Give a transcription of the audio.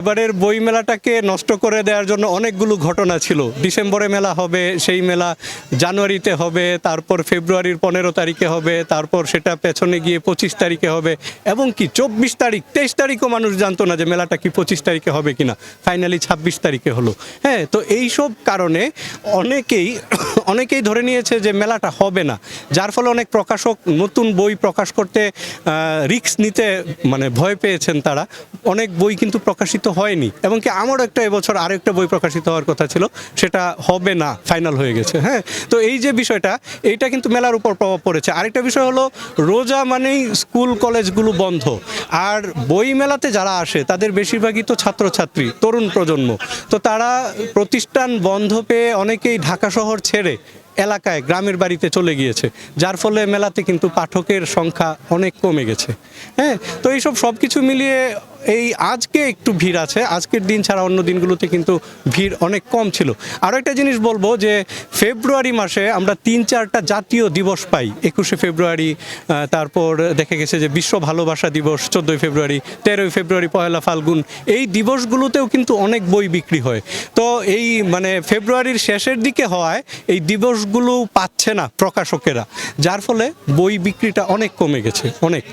এবারের বই মেলাটাকে নষ্ট করে দেওয়ার জন্য অনেকগুলো ঘটনা ছিল। ডিসেম্বরে মেলা হবে, সেই মেলা জানুয়ারিতে হবে, তারপর ফেব্রুয়ারির 15 তারিখে হবে, তারপর সেটা পেছনে গিয়ে 25 তারিখে হবে, এবং কি 24 তারিখ 23 তারিখও মানুষ জানতো না যে মেলাটা কি 25 তারিখে হবে কিনা। ফাইনালি 26 তারিখে হলো। হ্যাঁ, তো এইসব কারণে অনেকেই ধরে নিয়েছে যে মেলাটা হবে না, যার ফলে অনেক প্রকাশক নতুন বই প্রকাশ করতে রিস্ক নিতে মানে ভয় পেয়েছেন। তারা অনেক বই কিন্তু প্রকাশিত হয়নি, এবং কি আমারও এবছর আরেকটা বই প্রকাশিত হওয়ার কথা ছিল, সেটা হবে না, ফাইনাল হয়ে গেছে। হ্যাঁ, তো এই যে বিষয়টা, এইটা কিন্তু মেলার উপর প্রভাব পড়েছে। আরেকটা বিষয় হলো, রোজা মানেই স্কুল কলেজগুলো বন্ধ, আর বই মেলাতে যারা আসে তাদের বেশিরভাগই তো ছাত্রছাত্রী, তরুণ প্রজন্ম। তো তারা প্রতিষ্ঠান বন্ধ পেয়ে অনেকেই ঢাকা শহর ছেড়ে এলাকায় গ্রামের বাড়িতে চলে গিয়েছে, যার ফলে মেলাতে কিন্তু পাঠকের সংখ্যা অনেক কমে গেছে। হ্যাঁ, তো এইসব সব কিছু মিলিয়ে এই আজকে একটু ভিড় আছে, আজকের দিন ছাড়া অন্য দিনগুলোতে কিন্তু ভিড় অনেক কম ছিল। আরও একটা জিনিস বলবো যে ফেব্রুয়ারি মাসে আমরা 3-4টা জাতীয় দিবস পাই। 21শে ফেব্রুয়ারি, তারপর দেখা গেছে যে বিশ্ব ভালোবাসা দিবস 14ই ফেব্রুয়ারি, 13ই ফেব্রুয়ারি পহেলা ফাল্গুন, এই দিবসগুলোতেও কিন্তু অনেক বই বিক্রি হয়। তো এই মানে ফেব্রুয়ারির শেষের দিকে হওয়ায় এই দিবসগুলো পাচ্ছে না প্রকাশকেরা, যার ফলে বই বিক্রিটা অনেক কমে গেছে, অনেক।